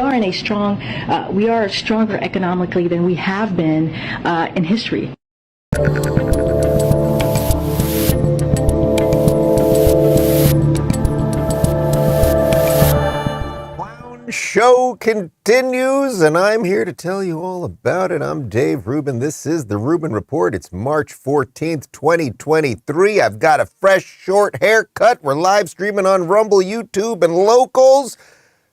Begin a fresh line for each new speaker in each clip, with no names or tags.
We are stronger economically than we have been in history.
Show continues, and I'm here to tell you all about it. I'm Dave Rubin. This is the Rubin Report. It's March 14th, 2023. I've got a fresh, short haircut. We're live streaming on Rumble, YouTube, and Locals.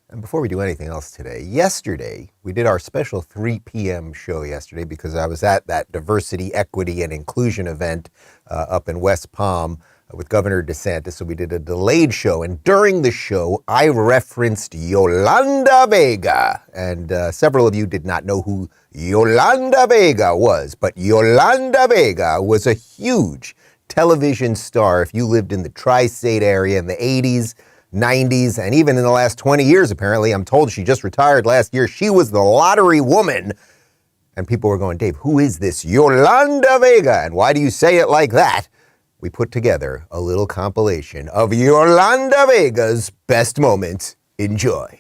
And before we do anything else today, yesterday, we did our special 3 p.m. show yesterday because I was at that diversity, equity, and inclusion event up in West Palm with Governor DeSantis. So we did a delayed show. And during the show, I referenced Yolanda Vega. And several of you did not know who Yolanda Vega was. But Yolanda Vega was a huge television star if you lived in the tri-state area in the 80s, 90s, and even in the last 20 years, apparently. I'm told she just retired last year. She was the lottery woman. And people were going, Dave, who is this Yolanda Vega? And why do you say it like that? We put together a little compilation of Yolanda Vega's best moments. Enjoy.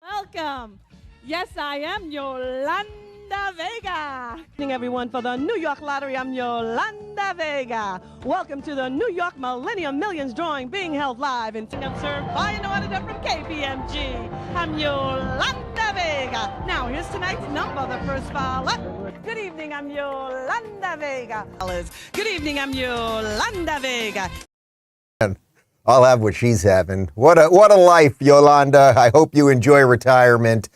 Welcome. Yes, I am Yolanda Vega. Good evening, everyone, for the New York Lottery. I'm Yolanda Vega. Welcome to the New York Millennium Millions drawing being held live and served by an auditor from KPMG. I'm Yolanda Vega. Now, here's tonight's number, the first file up. Good evening, I'm Yolanda Vega. Good evening, I'm Yolanda Vega.
I'll have what she's having. What a life, Yolanda. I hope you enjoy retirement.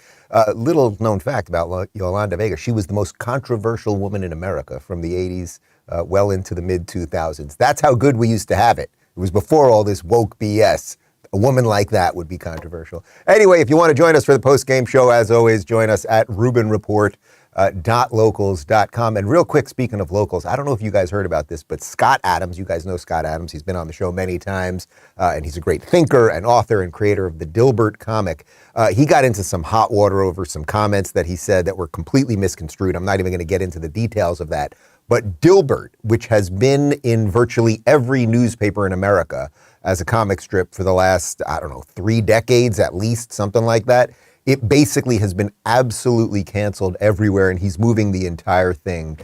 Little known fact about Yolanda Vega, she was the most controversial woman in America from the 80s well into the mid-2000s. That's how good we used to have it. It was before all this woke BS. A woman like that would be controversial. Anyway, if you want to join us for the post-game show, as always, join us at Rubin Report. .locals.com. And real quick, speaking of locals, I don't know if you guys heard about this, but Scott Adams, you guys know Scott Adams. He's been on the show many times, and he's a great thinker and author and creator of the Dilbert comic. He got into some hot water over some comments that he said that were completely misconstrued. I'm not even going to get into the details of that. But Dilbert, which has been in virtually every newspaper in America as a comic strip for the last, 3 decades at least, something like that, it basically has been absolutely canceled everywhere, and he's moving the entire thing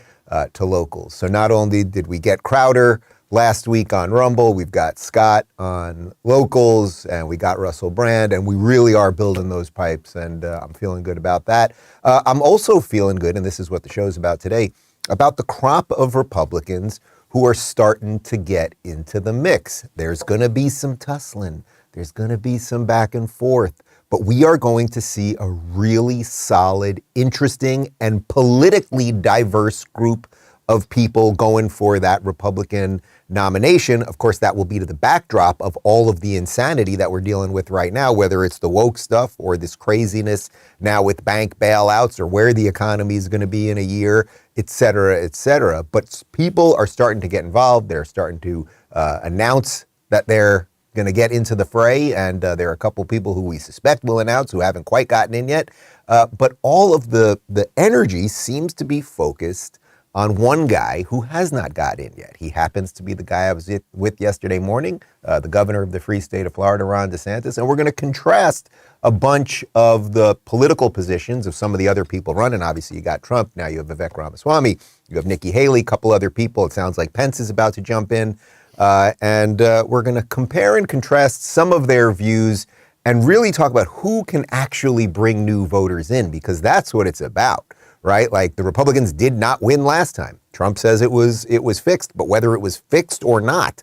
to locals. So not only did we get Crowder last week on Rumble, we've got Scott on locals, and we got Russell Brand, and we really are building those pipes, and I'm feeling good about that. I'm also feeling good, and this is what the show's about today, about the crop of Republicans who are starting to get into the mix. There's going to be some tussling. There's going to be some back and forth. But we are going to see a really solid, interesting, and politically diverse group of people going for that Republican nomination. Of course, that will be to the backdrop of all of the insanity that we're dealing with right now, whether it's the woke stuff or this craziness now with bank bailouts or where the economy is going to be in a year, et cetera, et cetera. But people are starting to get involved. They're starting to announce that they're going to get into the fray, and there are a couple people who we suspect will announce who haven't quite gotten in yet. But all of the energy seems to be focused on one guy who has not got in yet. He happens to be the guy I was with yesterday morning, the governor of the free state of Florida, Ron DeSantis. And we're going to contrast a bunch of the political positions of some of the other people running. Obviously, you got Trump. Now you have Vivek Ramaswamy. You have Nikki Haley, a couple other people. It sounds like Pence is about to jump in. And we're going to compare and contrast some of their views and really talk about who can actually bring new voters in, because that's what it's about, right? Like, the Republicans did not win last time. Trump says it was fixed, but whether it was fixed or not,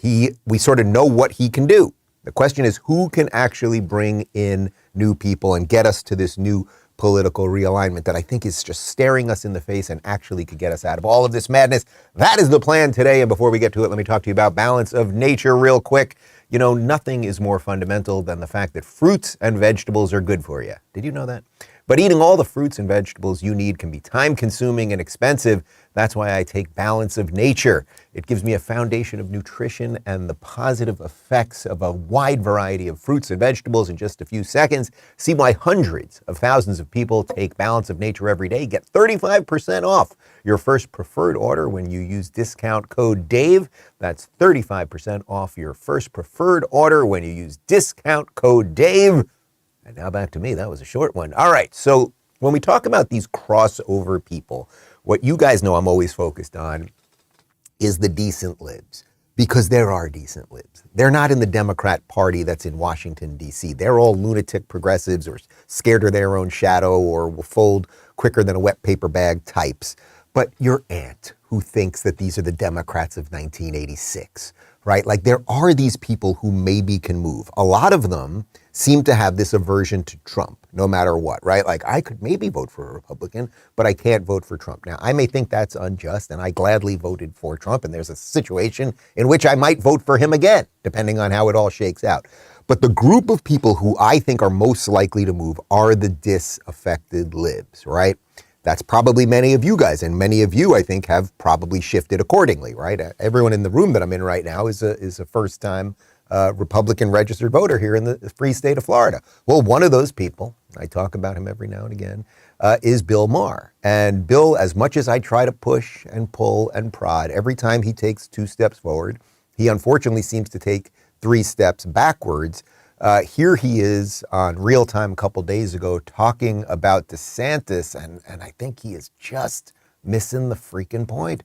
we sort of know what he can do. The question is, who can actually bring in new people and get us to this new political realignment that I think is just staring us in the face and actually could get us out of all of this madness. That is the plan today. And before we get to it, let me talk to you about balance of nature real quick. You know, nothing is more fundamental than the fact that fruits and vegetables are good for you. Did you know that? But eating all the fruits and vegetables you need can be time-consuming and expensive. That's why I take Balance of Nature. It gives me a foundation of nutrition and the positive effects of a wide variety of fruits and vegetables in just a few seconds. See why hundreds of thousands of people take Balance of Nature every day. Get 35% off your first preferred order when you use discount code DAVE. That's 35% off your first preferred order when you use discount code DAVE. And now back to me. That was a short one. All right. So when we talk about these crossover people, what you guys know I'm always focused on is the decent libs, because there are decent libs. They're not in the Democrat Party that's in Washington, D.C. They're all lunatic progressives or scared of their own shadow or will fold quicker than a wet paper bag types. But your aunt who thinks that these are the Democrats of 1986, right? Like there are these people who maybe can move. A lot of them seem to have this aversion to Trump, no matter what, right? Like I could maybe vote for a Republican, but I can't vote for Trump. Now, I may think that's unjust, and I gladly voted for Trump, and there's a situation in which I might vote for him again, depending on how it all shakes out. But the group of people who I think are most likely to move are the disaffected libs, right? That's probably many of you guys, and many of you, I think, have probably shifted accordingly, right? Everyone in the room that I'm in right now is a first-time Republican registered voter here in the free state of Florida. Well, one of those people, I talk about him every now and again, is Bill Maher. And Bill, as much as I try to push and pull and prod, every time he takes 2 steps forward, he unfortunately seems to take 3 steps backwards. Here he is on Real Time a couple days ago talking about DeSantis, and I think he is just missing the freaking point.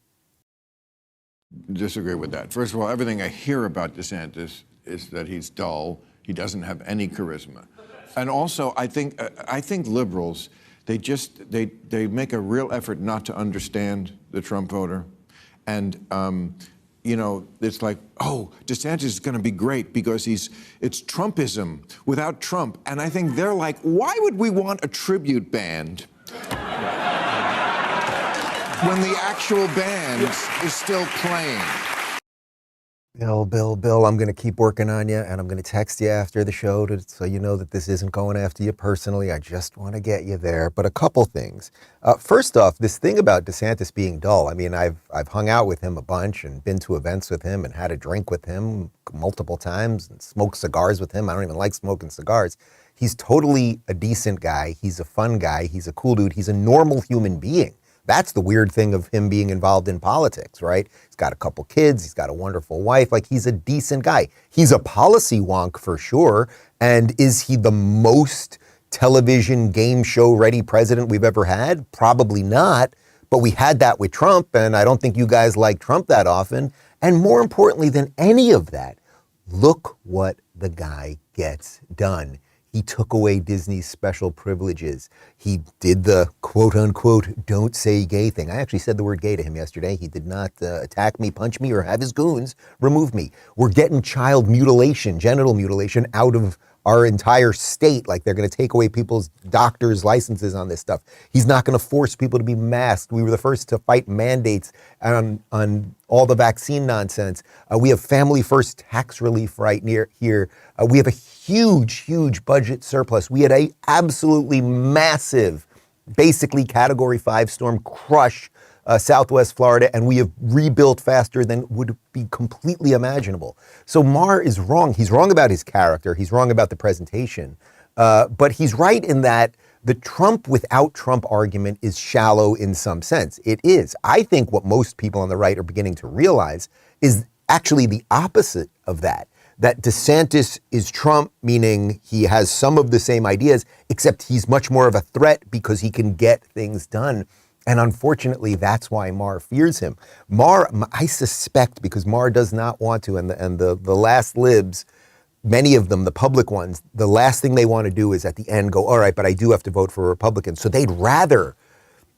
Disagree with that. First of all, everything I hear about DeSantis is that he's dull. He doesn't have any charisma. And also, I think liberals, they make a real effort not to understand the Trump voter. And you know, it's like, oh, DeSantis is going to be great because it's Trumpism without Trump. And I think they're like, why would we want a tribute band when the actual band is still playing?
Bill, I'm going to keep working on you, and I'm going to text you after the show so you know that this isn't going after you personally. I just want to get you there. But a couple things. First off, this thing about DeSantis being dull. I mean, I've hung out with him a bunch and been to events with him and had a drink with him multiple times and smoked cigars with him. I don't even like smoking cigars. He's totally a decent guy. He's a fun guy. He's a cool dude. He's a normal human being. That's the weird thing of him being involved in politics, right? He's got a couple kids. He's got a wonderful wife. Like, he's a decent guy. He's a policy wonk for sure. And is he the most television game show ready president we've ever had? Probably not. But we had that with Trump, and I don't think you guys like Trump that often. And more importantly than any of that, look what the guy gets done. He took away Disney's special privileges. He did the quote unquote don't say gay thing. I actually said the word gay to him yesterday. He did not attack me, punch me, or have his goons remove me. We're getting child mutilation, genital mutilation out of our entire state. Like, they're going to take away people's doctors' licenses on this stuff. He's not going to force people to be masked. We were the first to fight mandates on all the vaccine nonsense. We have family first tax relief right near here. We have a huge budget surplus. We had a absolutely massive, basically Category 5 storm crush Southwest Florida, and we have rebuilt faster than would be completely imaginable. So Maher is wrong. He's wrong about his character. He's wrong about the presentation. But he's right in that the Trump without Trump argument is shallow in some sense. It is. I think what most people on the right are beginning to realize is actually the opposite of that. That DeSantis is Trump, meaning he has some of the same ideas, except he's much more of a threat because he can get things done. And unfortunately, that's why Maher fears him. Maher, I suspect, because Maher does not want to, and the last libs, many of them, the public ones, the last thing they want to do is at the end go, all right, but I do have to vote for a Republican. So they'd rather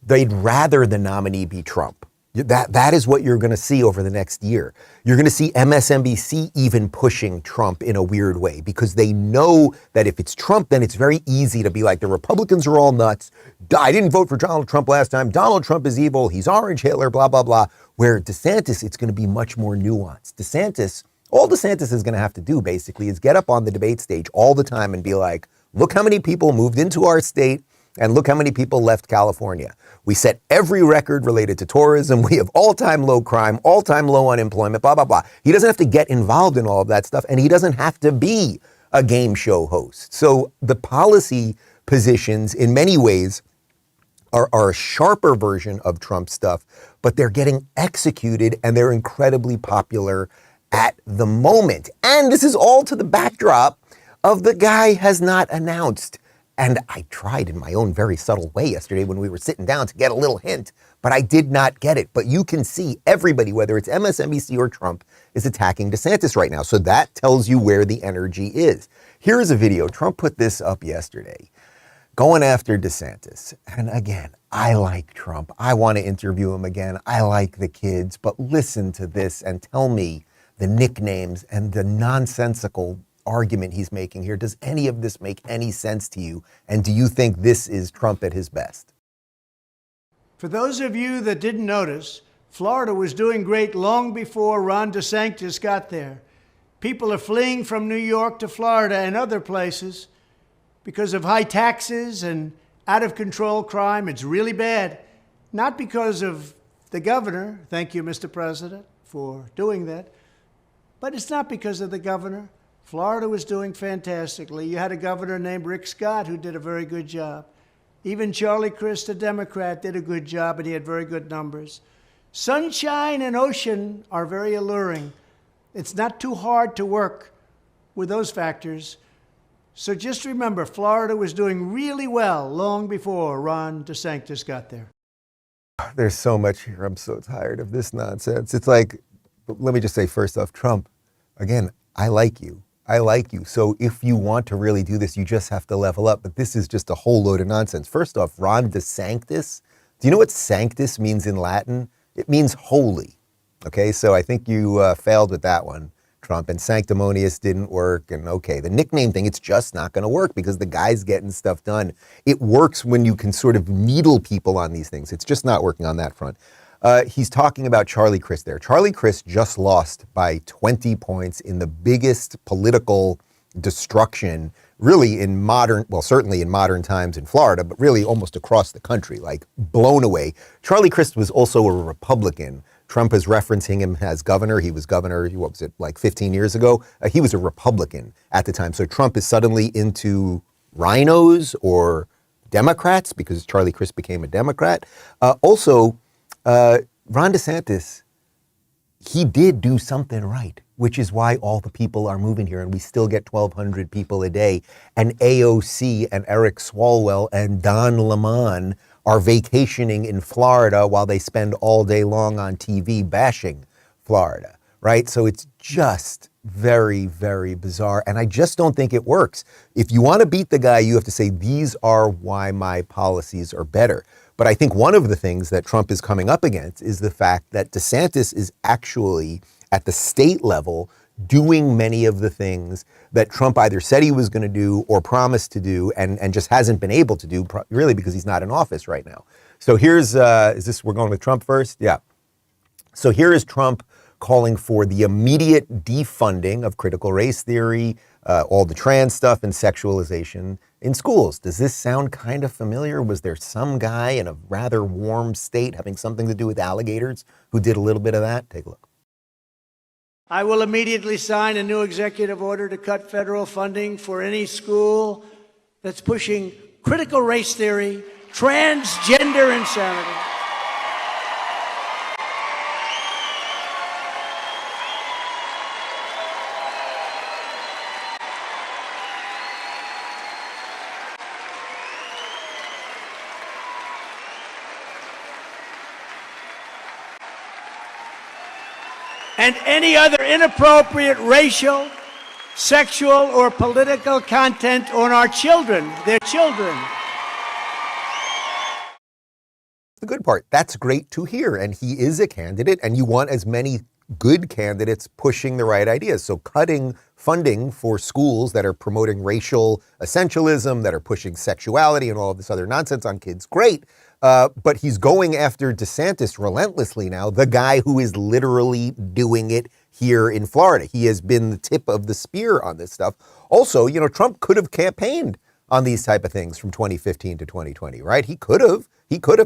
the nominee be Trump. That is what you're going to see over the next year. You're going to see MSNBC even pushing Trump in a weird way, because they know that if it's Trump, then it's very easy to be like, the Republicans are all nuts. I didn't vote for Donald Trump last time. Donald Trump is evil. He's orange Hitler, blah, blah, blah. Where DeSantis, it's going to be much more nuanced. All DeSantis is going to have to do basically is get up on the debate stage all the time and be like, look how many people moved into our state and look how many people left California. We set every record related to tourism. We have all-time low crime, all-time low unemployment, blah, blah, blah. He doesn't have to get involved in all of that stuff, and he doesn't have to be a game show host. So the policy positions, in many ways, are a sharper version of Trump stuff, but they're getting executed, and they're incredibly popular at the moment. And this is all to the backdrop of the guy has not announced. And I tried in my own very subtle way yesterday when we were sitting down to get a little hint, but I did not get it. But you can see everybody, whether it's MSNBC or Trump, is attacking DeSantis right now. So that tells you where the energy is. Here's a video. Trump put this up yesterday, going after DeSantis. And again, I like Trump. I want to interview him again. I like the kids. But listen to this and tell me the nicknames and the nonsensical argument he's making here. Does any of this make any sense to you? And do you think this is Trump at his best?
For those of you that didn't notice, Florida was doing great long before Ron DeSantis got there. People are fleeing from New York to Florida and other places because of high taxes and out-of-control crime. It's really bad. Not because of the governor. Thank you, Mr. President, for doing that. But it's not because of the governor. Florida was doing fantastically. You had a governor named Rick Scott who did a very good job. Even Charlie Crist, a Democrat, did a good job, and he had very good numbers. Sunshine and ocean are very alluring. It's not too hard to work with those factors. So just remember, Florida was doing really well long before Ron DeSantis got there.
There's so much here. I'm so tired of this nonsense. It's like, let me just say first off, Trump, again, I like you. I like you. So if you want to really do this, you just have to level up. But this is just a whole load of nonsense. First off, Ron DeSantis. Do you know what sanctus means in Latin? It means holy. Okay, so I think you failed with that one, Trump. And sanctimonious didn't work. And okay, the nickname thing, it's just not going to work because the guy's getting stuff done. It works when you can sort of needle people on these things. It's just not working on that front. He's talking about Charlie Crist there. Charlie Crist just lost by 20 points in the biggest political destruction, really in modern, well, certainly in modern times in Florida, but really almost across the country, like blown away. Charlie Crist was also a Republican. Trump is referencing him as governor. He was governor, what was it, like 15 years ago? He was a Republican at the time. So Trump is suddenly into rhinos or Democrats because Charlie Crist became a Democrat. Ron DeSantis, he did do something right, which is why all the people are moving here and we still get 1,200 people a day. And AOC and Eric Swalwell and Don Lemon are vacationing in Florida while they spend all day long on TV bashing Florida, right? So it's just very, very bizarre. And I just don't think it works. If you want to beat the guy, you have to say, these are why my policies are better. But I think one of the things that Trump is coming up against is the fact that DeSantis is actually at the state level doing many of the things that Trump either said he was going to do or promised to do and just hasn't been able to do, really because he's not in office right now. So here's, we're going with Trump first? Yeah. So here is Trump calling for the immediate defunding of critical race theory, all the trans stuff and sexualization in schools. Does this sound kind of familiar? Was there some guy in a rather warm state having something to do with alligators who did a little bit of that? Take a look.
I will immediately sign a new executive order to cut federal funding for any school that's pushing critical race theory, transgender insanity. And any other inappropriate racial, sexual, or political content on our children, their children.
The good part, that's great to hear. And he is a candidate, and you want as many good candidates pushing the right ideas. So cutting funding for schools that are promoting racial essentialism, that are pushing sexuality and all of this other nonsense on kids, great. But he's going after DeSantis relentlessly now, the guy who is literally doing it here in Florida. He has been the tip of the spear on this stuff. Also, you know, Trump could have campaigned on these type of things from 2015 to 2020, right? He could have.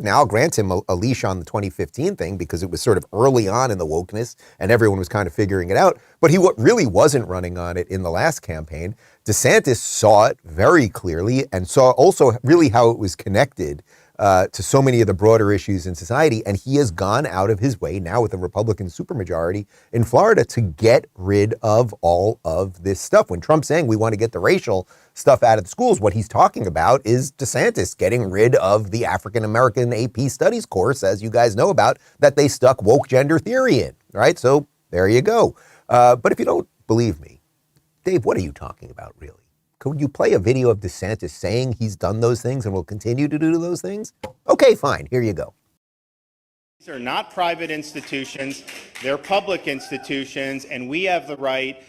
Now, I'll grant him a leash on the 2015 thing because it was sort of early on in the wokeness and everyone was kind of figuring it out. But he really wasn't running on it in the last campaign. DeSantis saw it very clearly and saw also really how it was connected to so many of the broader issues in society. And he has gone out of his way now with a Republican supermajority in Florida to get rid of all of this stuff. When Trump's saying we want to get the racial stuff out of the schools, what he's talking about is DeSantis getting rid of the African-American AP Studies course, as you guys know about, that they stuck woke gender theory in, right? So there you go. But if you don't believe me, Dave, what are you talking about, really? Could you play a video of DeSantis saying he's done those things and will continue to do those things? Okay, fine. Here you go.
These are not private institutions. They're public institutions, and we have the right,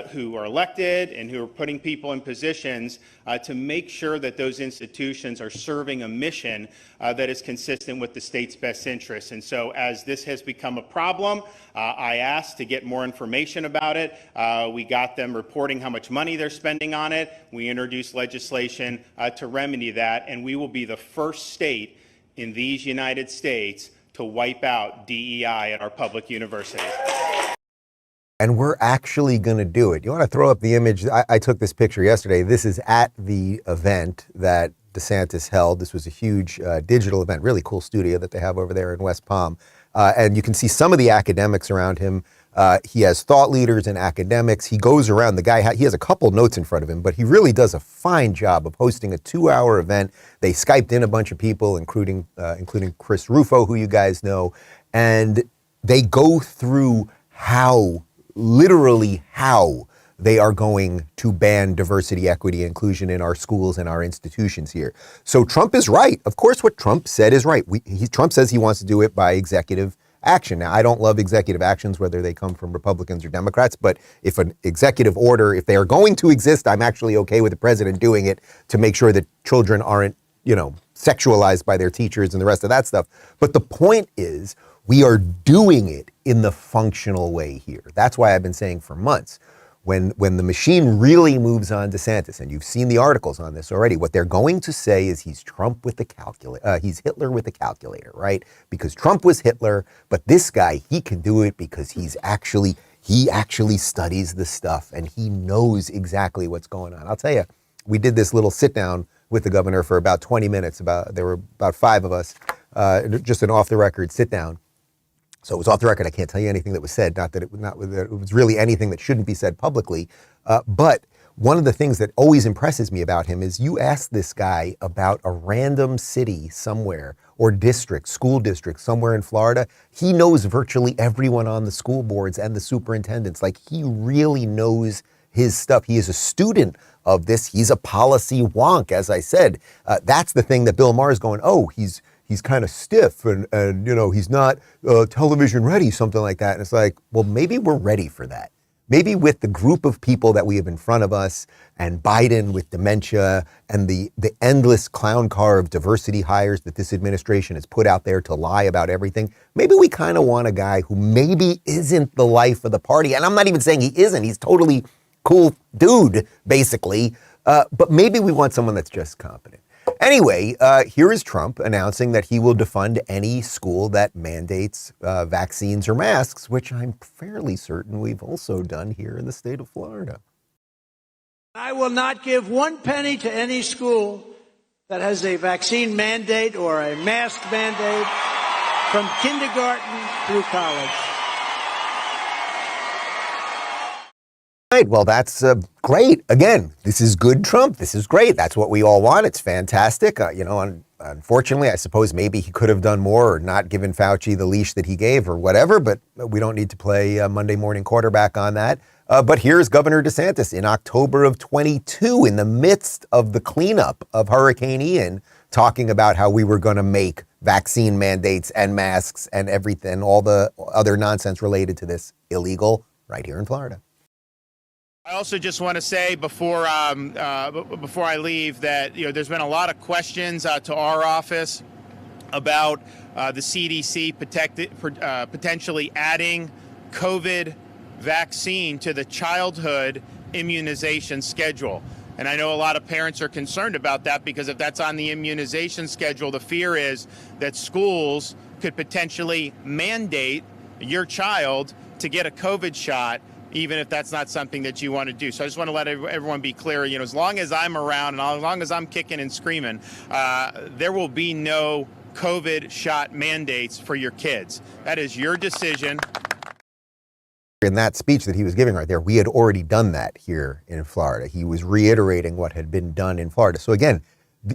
who are elected and who are putting people in positions to make sure that those institutions are serving a mission that is consistent with the state's best interests. And so as this has become a problem, I asked to get more information about it. We got them reporting how much money they're spending on it. We introduced legislation to remedy that, and we will be the first state in these United States to wipe out DEI at our public universities.
And we're actually going to do it. You want to throw up the image? I took this picture yesterday. This is at the event that DeSantis held. This was a huge digital event, really cool studio that they have over there in West Palm. And you can see some of the academics around him. He has thought leaders and academics. He goes around. The guy, he has a couple notes in front of him, but he really does a fine job of hosting a 2-hour event. They Skyped in a bunch of people, including Chris Rufo, who you guys know, and they go through literally how they are going to ban diversity, equity, inclusion in our schools and our institutions here. So Trump is right. Of course, what Trump said is right. Trump says he wants to do it by executive action. Now, I don't love executive actions, whether they come from Republicans or Democrats, but if an executive order, if they are going to exist, I'm actually okay with the president doing it to make sure that children aren't, sexualized by their teachers and the rest of that stuff. But the point is, we are doing it in the functional way here. That's why I've been saying for months, when the machine really moves on DeSantis, and you've seen the articles on this already, what they're going to say is he's Trump with the calculator, he's Hitler with the calculator, right? Because Trump was Hitler, but this guy, he can do it because he actually studies the stuff and he knows exactly what's going on. I'll tell you, we did this little sit down with the governor for about 20 minutes. There were about 5 of us, just an off the record sit down. So it was off the record. I can't tell you anything that was said, not that it was really anything that shouldn't be said publicly. But one of the things that always impresses me about him is you ask this guy about a random city somewhere or district, school district somewhere in Florida. He knows virtually everyone on the school boards and the superintendents. Like, he really knows his stuff. He is a student of this. He's a policy wonk, as I said. That's the thing that Bill Maher is going, oh, he's kind of stiff and he's not television ready, something like that. And it's like, well, maybe we're ready for that. Maybe with the group of people that we have in front of us and Biden with dementia and the endless clown car of diversity hires that this administration has put out there to lie about everything, maybe we kind of want a guy who maybe isn't the life of the party. And I'm not even saying he isn't. He's totally cool dude, basically. But maybe we want someone that's just competent. Anyway, here is Trump announcing that he will defund any school that mandates vaccines or masks, which I'm fairly certain we've also done here in the state of Florida.
I will not give 1 penny to any school that has a vaccine mandate or a mask mandate from kindergarten through college.
Right, well, that's great. Again, this is good Trump. This is great. That's what we all want. It's fantastic. Unfortunately, I suppose maybe he could have done more or not given Fauci the leash that he gave or whatever, but we don't need to play Monday morning quarterback on that. But here's Governor DeSantis in October of 22, in the midst of the cleanup of Hurricane Ian, talking about how we were going to make vaccine mandates and masks and everything, all the other nonsense related to this illegal right here in Florida.
I also just want to say before I leave that there's been a lot of questions to our office about the CDC potentially adding COVID vaccine to the childhood immunization schedule. And I know a lot of parents are concerned about that because if that's on the immunization schedule, the fear is that schools could potentially mandate your child to get a COVID shot even if that's not something that you want to do. So I just want to let everyone be clear, you know, as long as I'm around and as long as I'm kicking and screaming, there will be no COVID shot mandates for your kids. That is your decision.
In that speech that he was giving right there, we had already done that here in Florida. He was reiterating what had been done in Florida. So again,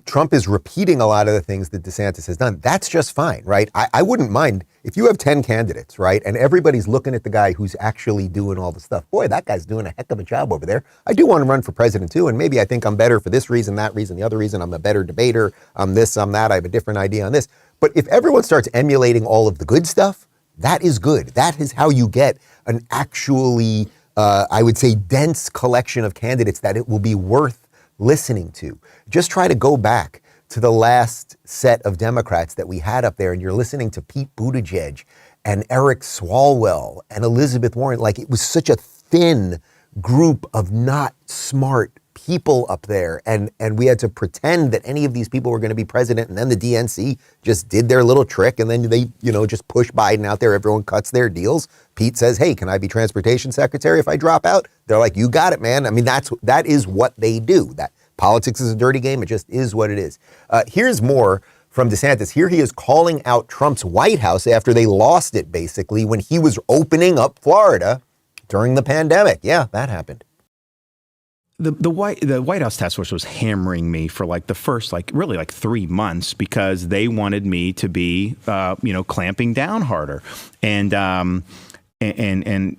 Trump is repeating a lot of the things that DeSantis has done. That's just fine, right? I wouldn't mind if you have 10 candidates, right? And everybody's looking at the guy who's actually doing all the stuff. Boy, that guy's doing a heck of a job over there. I do want to run for president too. And maybe I think I'm better for this reason, that reason, the other reason. I'm a better debater. I'm this, I'm that. I have a different idea on this. But if everyone starts emulating all of the good stuff, that is good. That is how you get an actually, I would say, dense collection of candidates that it will be worth listening to. Just try to go back to the last set of Democrats that we had up there, and you're listening to Pete Buttigieg and Eric Swalwell and Elizabeth Warren. Like, it was such a thin group of not smart people up there, and we had to pretend that any of these people were going to be president, and then the DNC just did their little trick, and then they, you know, just push Biden out there. Everyone cuts their deals. Pete says, hey, can I be transportation secretary if I drop out? They're like, you got it, man. I mean, that is what they do. That politics is a dirty game. It just is what it is. Here's more from DeSantis. Here he is calling out Trump's White House after they lost it, basically, when he was opening up Florida during the pandemic. Yeah, that happened.
The White House task force was hammering me for like the first really 3 months because they wanted me to be clamping down harder, and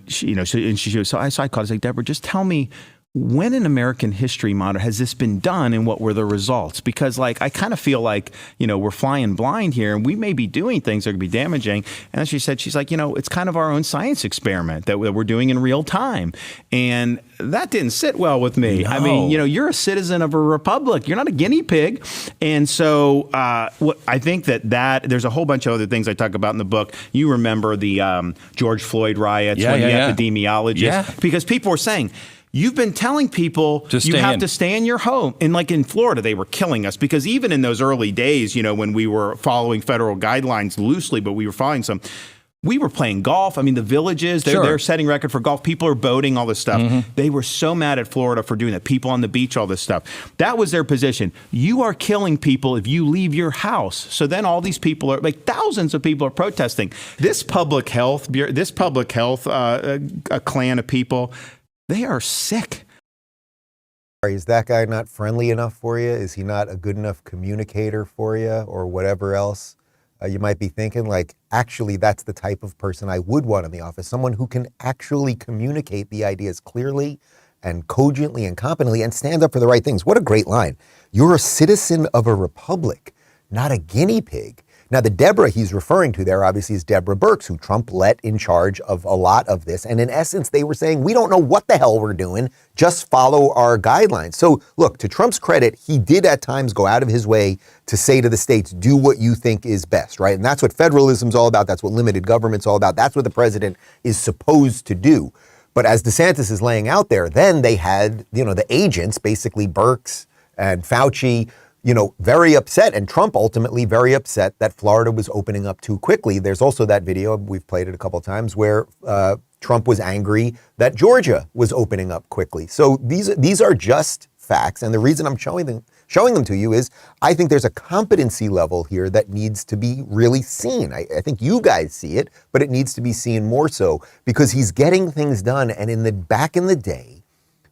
she, so I called. I was like, Deborah, just tell me, when in American history modern has this been done and what were the results? Because I kind of feel like, we're flying blind here and we may be doing things that could be damaging. And she said, she's like, it's kind of our own science experiment that we're doing in real time. And that didn't sit well with me. No. I mean, you're a citizen of a republic. You're not a guinea pig. And so I think that there's a whole bunch of other things I talk about in the book. You remember the George Floyd riots when the epidemiologists, because people were saying, you've been telling people you have to stay in your home. And like in Florida, they were killing us because even in those early days, when we were following federal guidelines loosely, but we were following some, we were playing golf. I mean, the villages, they're setting record for golf. People are boating, all this stuff. Mm-hmm. They were so mad at Florida for doing that. People on the beach, all this stuff. That was their position. You are killing people if you leave your house. So then all these people are thousands of people are protesting. This public health, a clan of people, they are sick.
Is that guy not friendly enough for you? Is he not a good enough communicator for you, or whatever else? You might be thinking, actually, that's the type of person I would want in the office. Someone who can actually communicate the ideas clearly and cogently and competently and stand up for the right things. What a great line. You're a citizen of a republic, not a guinea pig. Now, the Deborah he's referring to there, obviously, is Deborah Birx, who Trump let in charge of a lot of this. And in essence, they were saying, we don't know what the hell we're doing. Just follow our guidelines. So, look, to Trump's credit, he did at times go out of his way to say to the states, do what you think is best, right? And that's what federalism's all about. That's what limited government's all about. That's what the president is supposed to do. But as DeSantis is laying out there, then they had, the agents, basically Birx and Fauci, very upset, and Trump ultimately very upset that Florida was opening up too quickly. There's also that video, we've played it a couple of times, where Trump was angry that Georgia was opening up quickly. So these are just facts, and the reason I'm showing them to you is I think there's a competency level here that needs to be really seen. I think you guys see it, but it needs to be seen more so because he's getting things done, and back in the day,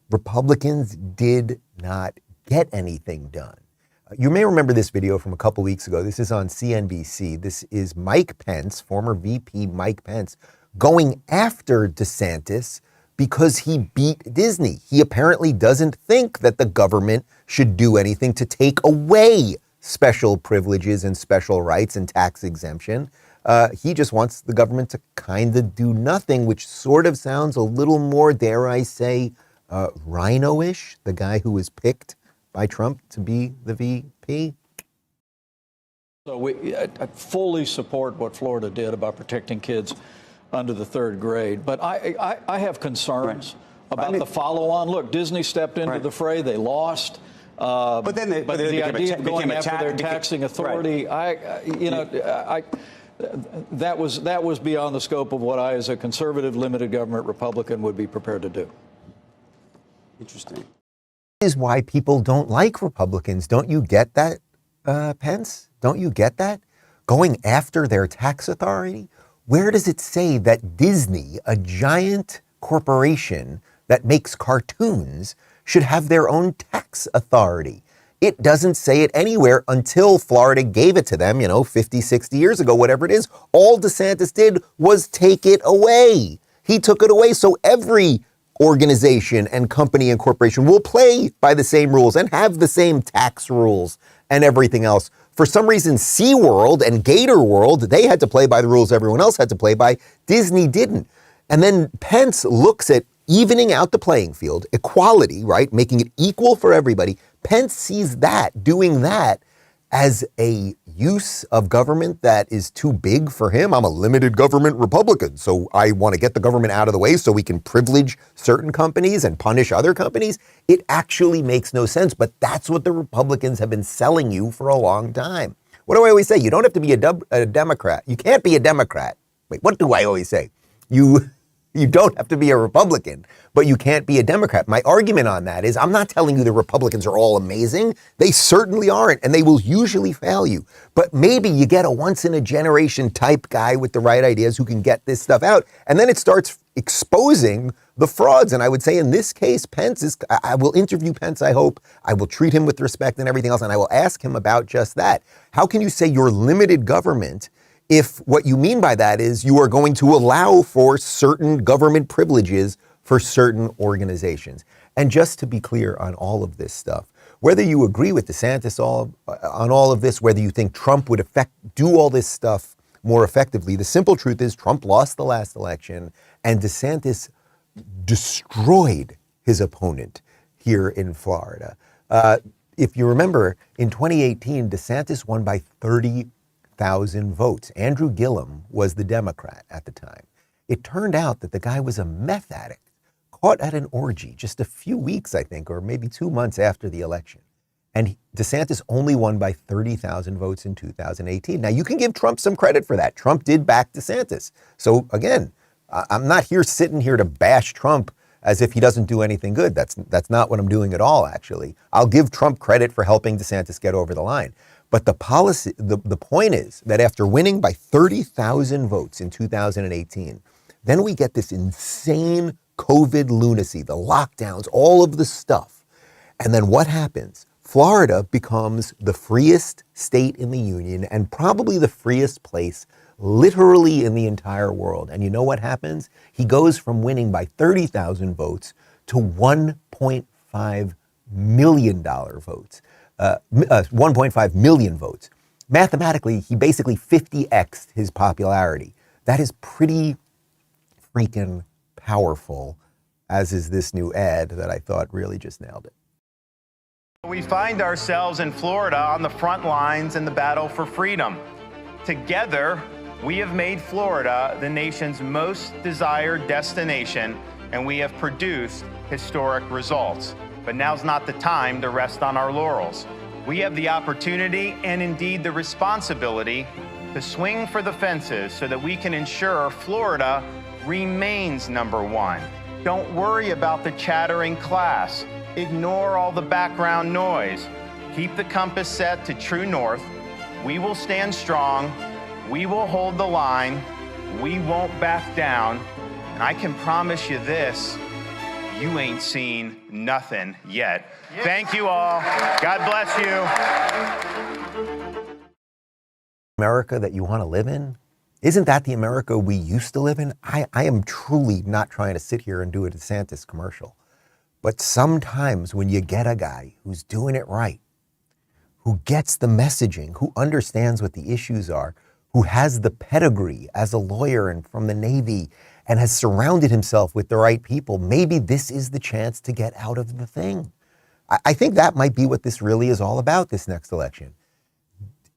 Republicans did not get anything done. You may remember this video from a couple weeks ago. This is on CNBC. This is Mike Pence, former VP Mike Pence, going after DeSantis because he beat Disney. He apparently doesn't think that the government should do anything to take away special privileges and special rights and tax exemption. He just wants the government to kind of do nothing, which sort of sounds a little more, dare I say, rhino-ish, the guy who was picked by Trump to be the VP?
So I fully support what Florida did about protecting kids under the third grade. But I have concerns about the follow-on. Look, Disney stepped into the fray. They lost. But the idea of going after their taxing authority, that was beyond the scope of what I, as a conservative, limited government Republican, would be prepared to do.
Interesting.
Is why people don't like Republicans. Don't you get that, Pence? Don't you get that? Going after their tax authority? Where does it say that Disney, a giant corporation that makes cartoons, should have their own tax authority? It doesn't say it anywhere until Florida gave it to them, 50, 60 years ago, whatever it is. All DeSantis did was take it away. He took it away. So every organization and company and corporation will play by the same rules and have the same tax rules and everything else. For some reason, SeaWorld and Gator World, they had to play by the rules everyone else had to play by. Disney didn't. And then Pence looks at evening out the playing field, equality, right? Making it equal for everybody. Pence sees that, doing that, as a use of government that is too big for him. I'm a limited government Republican, so I want to get the government out of the way so we can privilege certain companies and punish other companies. It actually makes no sense, but that's what the Republicans have been selling you for a long time. What do I always say? You don't have to be a Democrat. You can't be a Democrat. Wait, what do I always say? You don't have to be a Republican, but you can't be a Democrat. My argument on that is I'm not telling you the Republicans are all amazing. They certainly aren't, and they will usually fail you. But maybe you get a once-in-a-generation type guy with the right ideas who can get this stuff out, and then it starts exposing the frauds. And I would say in this case, I will interview Pence, I hope. I will treat him with respect and everything else, and I will ask him about just that. How can you say you're limited government if what you mean by that is you are going to allow for certain government privileges for certain organizations? And just to be clear on all of this stuff, whether you agree with DeSantis on all of this, whether you think Trump would do all this stuff more effectively, the simple truth is Trump lost the last election and DeSantis destroyed his opponent here in Florida. If you remember, in 2018, DeSantis won by 30,000 votes. Andrew Gillum was the Democrat at the time. It turned out that the guy was a meth addict caught at an orgy just a few weeks, I think, or maybe 2 months after the election. And DeSantis only won by 30,000 votes in 2018. Now, you can give Trump some credit for that. Trump did back DeSantis. So again, I'm not sitting here to bash Trump as if he doesn't do anything good. That's not what I'm doing at all, actually. I'll give Trump credit for helping DeSantis get over the line. But the point is that after winning by 30,000 votes in 2018, then we get this insane COVID lunacy, the lockdowns, all of the stuff. And then what happens? Florida becomes the freest state in the union and probably the freest place literally in the entire world. And you know what happens? He goes from winning by 30,000 votes to $1.5 million votes. 1.5 million votes. Mathematically, he basically 50x'd his popularity. That is pretty freaking powerful, as is this new ad that I thought really just nailed it.
We find ourselves in Florida on the front lines in the battle for freedom. Together, we have made Florida the nation's most desired destination, and we have produced historic results. But now's not the time to rest on our laurels. We have the opportunity and indeed the responsibility to swing for the fences so that we can ensure Florida remains #1. Don't worry about the chattering class. Ignore all the background noise. Keep the compass set to true north. We will stand strong. We will hold the line. We won't back down. And I can promise you this, you ain't seen nothing yet. Thank you all. God bless you.
America that you want to live in? Isn't that the America we used to live in? I am truly not trying to sit here and do a DeSantis commercial. But sometimes when you get a guy who's doing it right, who gets the messaging, who understands what the issues are, who has the pedigree as a lawyer and from the Navy and has surrounded himself with the right people, maybe this is the chance to get out of the thing. I think that might be what this really is all about, this next election.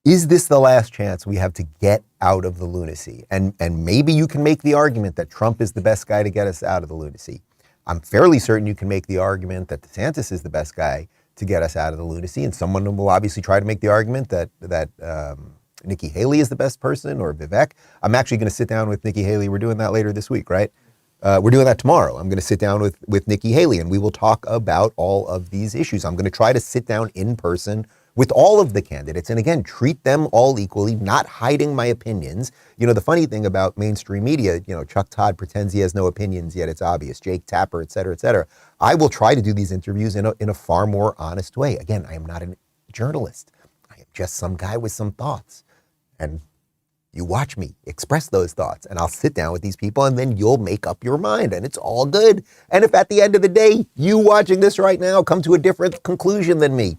Is this the last chance we have to get out of the lunacy? And maybe you can make the argument that Trump is the best guy to get us out of the lunacy. I'm fairly certain you can make the argument that DeSantis is the best guy to get us out of the lunacy. And someone will obviously try to make the argument that Nikki Haley is the best person or Vivek. I'm actually going to sit down with Nikki Haley. We're doing that later this week, right? We're doing that tomorrow. I'm going to sit down with Nikki Haley and we will talk about all of these issues. I'm going to try to sit down in person with all of the candidates and again, treat them all equally, not hiding my opinions. You know, the funny thing about mainstream media, you know, Chuck Todd pretends he has no opinions, yet it's obvious. Jake Tapper, et cetera, et cetera. I will try to do these interviews in a far more honest way. Again, I am not a journalist. I am just some guy with some thoughts. And you watch me express those thoughts and I'll sit down with these people and then you'll make up your mind and it's all good. And if at the end of the day, you watching this right now come to a different conclusion than me,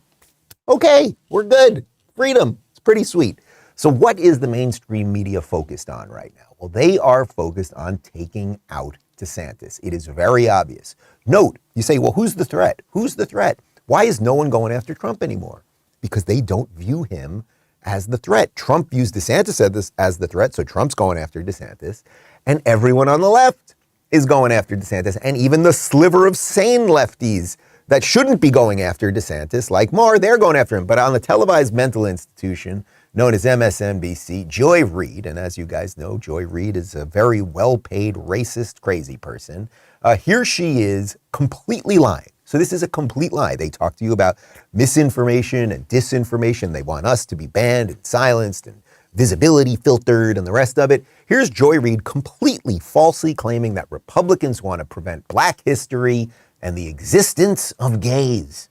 okay, we're good. Freedom. It's pretty sweet. So what is the mainstream media focused on right now? Well, they are focused on taking out DeSantis. It is very obvious. Note, you say, well, who's the threat? Who's the threat? Why is no one going after Trump anymore? Because they don't view him as the threat. Trump views DeSantis as the threat, so Trump's going after DeSantis. And everyone on the left is going after DeSantis. And even the sliver of sane lefties that shouldn't be going after DeSantis, like Maher, they're going after him. But on the televised mental institution known as MSNBC, Joy Reid, and as you guys know, Joy Reid is a very well-paid, racist, crazy person. Here she is completely lying. So this is a complete lie. They talk to you about misinformation and disinformation. They want us to be banned and silenced and visibility filtered and the rest of it. Here's Joy Reid completely falsely claiming that Republicans want to prevent Black history and the existence of gays.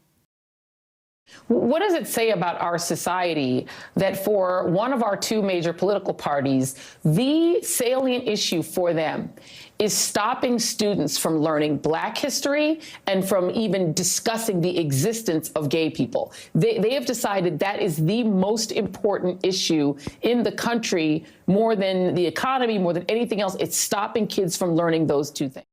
What does it say about our society that for one of our two major political parties, the salient issue for them is stopping students from learning Black history and from even discussing the existence of gay people? They have decided that is the most important issue in the country, more than the economy, more than anything else. It's stopping kids from learning those two things.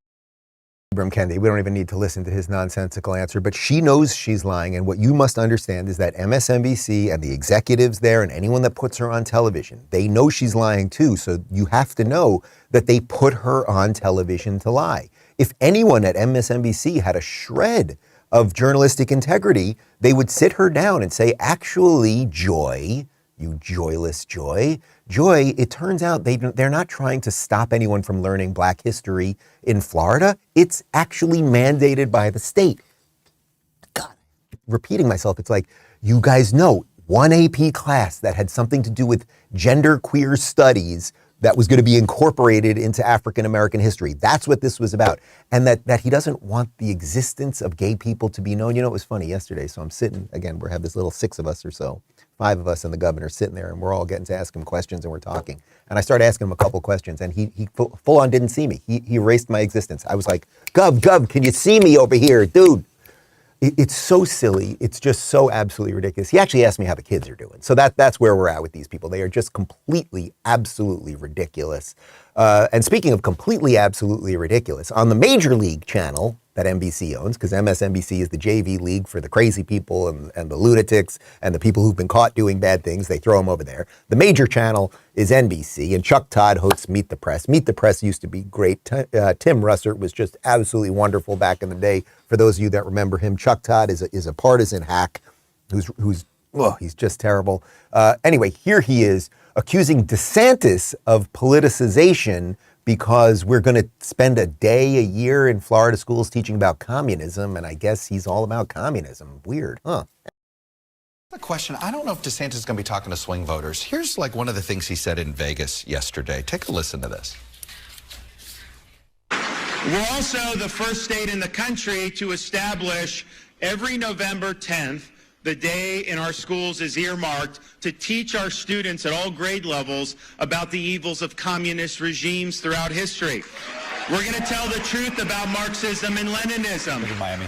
Ibram Kendi, we don't even need to listen to his nonsensical answer, but she knows she's lying. And what you must understand is that MSNBC and the executives there and anyone that puts her on television, they know she's lying too. So you have to know that they put her on television to lie. If anyone at MSNBC had a shred of journalistic integrity, they would sit her down and say, actually, Joy, you joyless Joy, it turns out they're not trying to stop anyone from learning Black history in Florida. It's actually mandated by the state. God, repeating myself, it's like, you guys know, one AP class that had something to do with gender queer studies that was going to be incorporated into African American history. That's what this was about. And that he doesn't want the existence of gay people to be known. You know, it was funny yesterday. So I'm sitting, again, we have this little 6 of us or so, 5 of us and the governor sitting there, and we're all getting to ask him questions and we're talking. And I started asking him a couple questions and he full on didn't see me. He erased my existence. I was like, Gov, can you see me over here? Dude, it's so silly. It's just so absolutely ridiculous. He actually asked me how the kids are doing. So that's where we're at with these people. They are just completely, absolutely ridiculous. And speaking of completely, absolutely ridiculous, on the Major League channel that NBC owns, because MSNBC is the JV league for the crazy people and the lunatics and the people who've been caught doing bad things, they throw them over there. The major channel is NBC, and Chuck Todd hosts Meet the Press. Meet the Press used to be great. Tim Russert was just absolutely wonderful back in the day. For those of you that remember him, Chuck Todd is a partisan hack who's he's just terrible. Anyway, here he is accusing DeSantis of politicization because we're going to spend a day a year in Florida schools teaching about communism, and I guess he's all about communism. Weird, huh?
A question. I don't know if DeSantis is going to be talking to swing voters. Here's like one of the things he said in Vegas yesterday. Take a listen to this.
We're also the first state in the country to establish every November 10th, the day in our schools is earmarked to teach our students at all grade levels about the evils of communist regimes throughout history. We're going to tell the truth about Marxism and Leninism.
In Miami.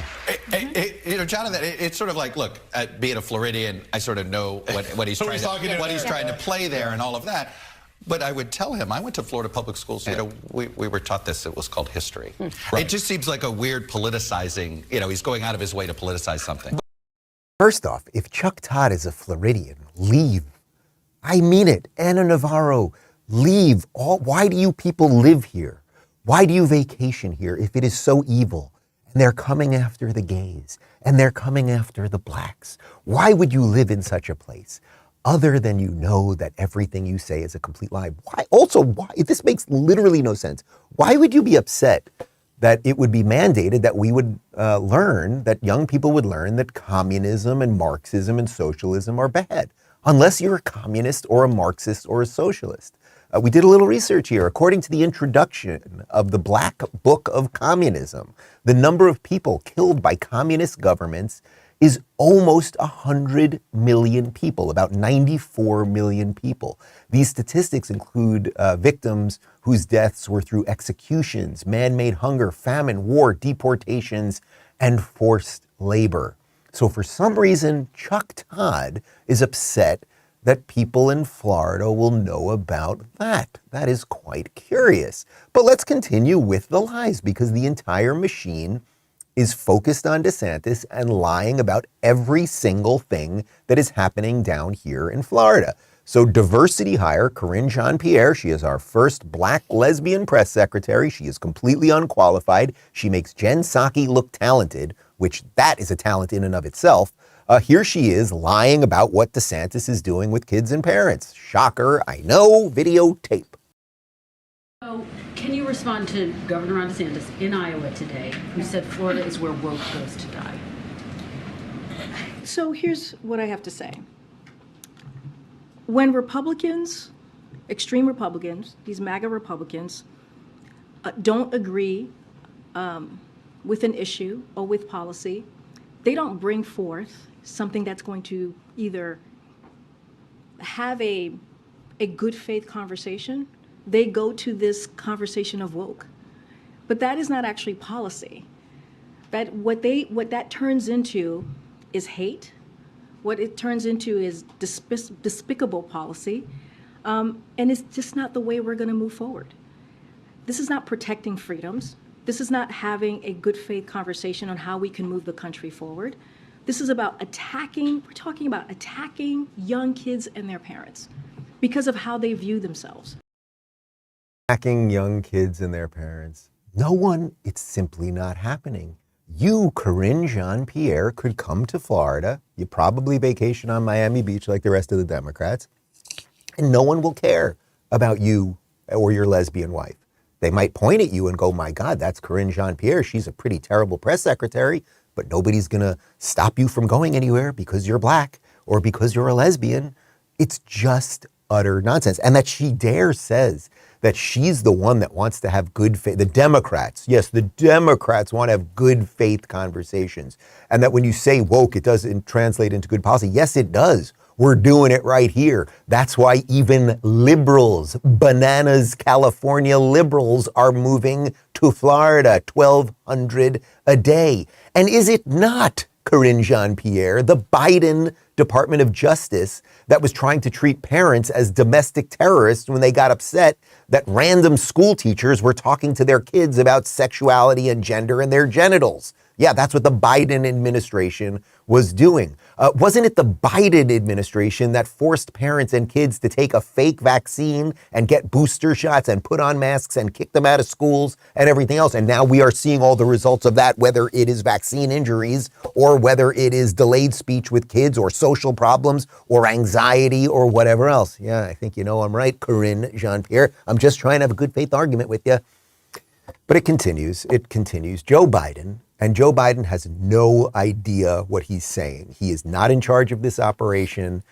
You know, Jonathan, it's sort of like, look, being a Floridian, I sort of know what he's trying to play there and all of that. But I would tell him, I went to Florida public schools, you know, we were taught this, it was called history. Right. It just seems like a weird politicizing, you know, he's going out of his way to politicize something.
First off, if Chuck Todd is a Floridian, leave. I mean it. Anna Navarro, leave. Why do you people live here? Why do you vacation here if it is so evil? And they're coming after the gays, and they're coming after the blacks. Why would you live in such a place? other than you know that everything you say is a complete lie? Why? Also, why? This makes literally no sense. Why would you be upset that it would be mandated that we would learn, that young people would learn that communism and Marxism and socialism are bad, unless you're a communist or a Marxist or a socialist? We did a little research here. According to the introduction of the Black Book of Communism, the number of people killed by communist governments is almost 100 million people, about 94 million people. These statistics include victims whose deaths were through executions, man-made hunger, famine, war, deportations, and forced labor. So for some reason, Chuck Todd is upset that people in Florida will know about that. That is quite curious. But let's continue with the lies, because the entire machine is focused on DeSantis and lying about every single thing that is happening down here in Florida. So diversity hire, Karine Jean-Pierre, she is our first Black lesbian press secretary. She is completely unqualified. She makes Jen Psaki look talented, which that is a talent in and of itself. Here she is lying about what DeSantis is doing with kids and parents. Shocker, I know, videotape.
So, can you respond to Governor Ron DeSantis in Iowa today, who said Florida is where woke goes to die?
So here's what I have to say. When Republicans, extreme Republicans, these MAGA Republicans, don't agree with an issue or with policy, they don't bring forth something that's going to either have a good faith conversation. They go to this conversation of woke. But that is not actually policy. But what that turns into is hate. What it turns into is despicable policy. And it's just not the way we're going to move forward. This is not protecting freedoms. This is not having a good faith conversation on how we can move the country forward. This is about we're talking about attacking young kids and their parents because of how they view themselves.
Attacking young kids and their parents. No one, it's simply not happening. You, Karine Jean-Pierre, could come to Florida. You probably vacation on Miami Beach like the rest of the Democrats, and no one will care about you or your lesbian wife. They might point at you and go, my God, that's Karine Jean-Pierre. She's a pretty terrible press secretary, but nobody's going to stop you from going anywhere because you're Black or because you're a lesbian. It's just utter nonsense. And that she says that she's the one that wants to have good faith. The Democrats, yes, the Democrats want to have good faith conversations. And that when you say woke, it doesn't translate into good policy. Yes, it does. We're doing it right here. That's why even liberals, bananas California liberals, are moving to Florida, 1,200 a day. And is it not, Karine Jean-Pierre, the Biden Department of Justice that was trying to treat parents as domestic terrorists when they got upset that random school teachers were talking to their kids about sexuality and gender and their genitals? Yeah, that's what the Biden administration was doing. Wasn't it the Biden administration that forced parents and kids to take a fake vaccine and get booster shots and put on masks and kick them out of schools and everything else? And now we are seeing all the results of that, whether it is vaccine injuries or whether it is delayed speech with kids or social problems or anxiety or whatever else. Yeah, I think you know I'm right, Karine Jean-Pierre. I'm just trying to have a good faith argument with you. But it continues. Joe Biden has no idea what he's saying. He is not in charge of this operation.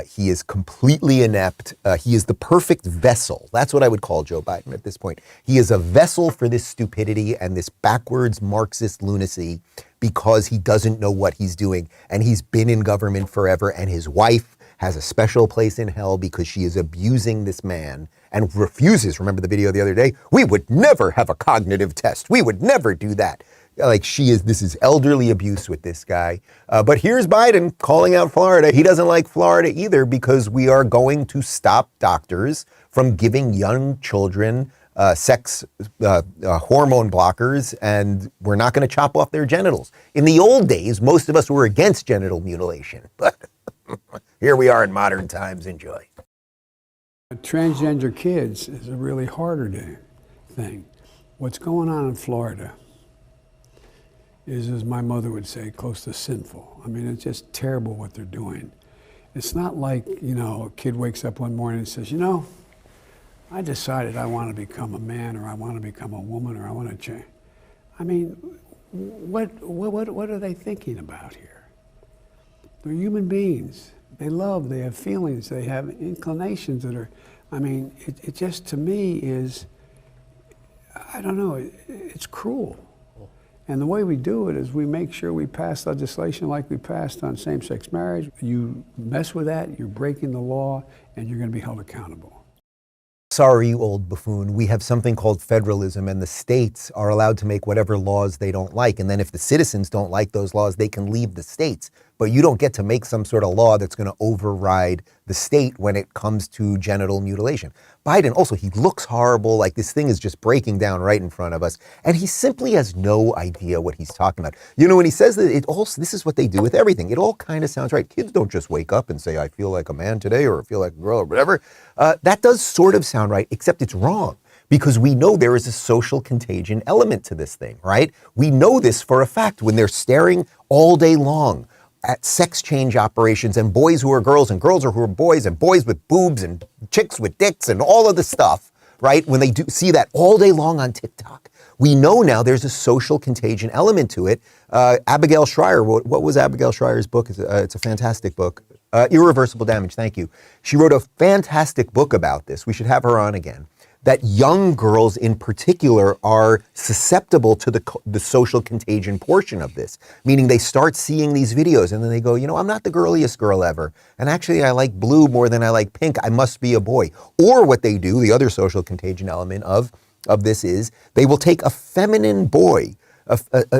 He is completely inept. He is the perfect vessel. That's what I would call Joe Biden at this point. He is a vessel for this stupidity and this backwards Marxist lunacy because he doesn't know what he's doing. And he's been in government forever, and his wife has a special place in hell because she is abusing this man and refuses. Remember the video the other day? We would never have a cognitive test. We would never do that. Like this is elderly abuse with this guy. But here's Biden calling out Florida. He doesn't like Florida either because we are going to stop doctors from giving young children sex hormone blockers, and we're not going to chop off their genitals. In the old days, most of us were against genital mutilation, but here we are in modern times. Enjoy.
Transgender kids is a really harder thing. What's going on in Florida is, as my mother would say, close to sinful. I mean, it's just terrible what they're doing. It's not like, you know, a kid wakes up one morning and says, you know, I decided I want to become a man, or I want to become a woman, or I want to change. I mean, what are they thinking about here? They're human beings. They love, they have feelings, they have inclinations that are, I mean, it just, to me, is, I don't know, it's cruel. And the way we do it is we make sure we pass legislation like we passed on same-sex marriage. You mess with that, you're breaking the law, and you're going to be held accountable.
Sorry, you old buffoon. We have something called federalism, and the states are allowed to make whatever laws they don't like. And then if the citizens don't like those laws, they can leave the states. But you don't get to make some sort of law that's going to override the state when it comes to genital mutilation. Biden, also, he looks horrible, like this thing is just breaking down right in front of us. And he simply has no idea what he's talking about. You know, when he says that, this is what they do with everything. It all kind of sounds right. Kids don't just wake up and say, I feel like a man today, or I feel like a girl, or whatever. That does sort of sound right, except it's wrong. Because we know there is a social contagion element to this thing, right? We know this for a fact when they're staring all day long at sex change operations and boys who are girls and girls who are boys and boys with boobs and chicks with dicks and all of the stuff, right? When they do see that all day long on TikTok, we know now there's a social contagion element to it. Abigail Shrier, what was Abigail Shrier's book? It's a fantastic book. Irreversible Damage, thank you. She wrote a fantastic book about this. We should have her on again. That young girls in particular are susceptible to the social contagion portion of this, meaning they start seeing these videos and then they go, you know, I'm not the girliest girl ever. And actually I like blue more than I like pink. I must be a boy. Or what they do, the other social contagion element of this is they will take a feminine boy,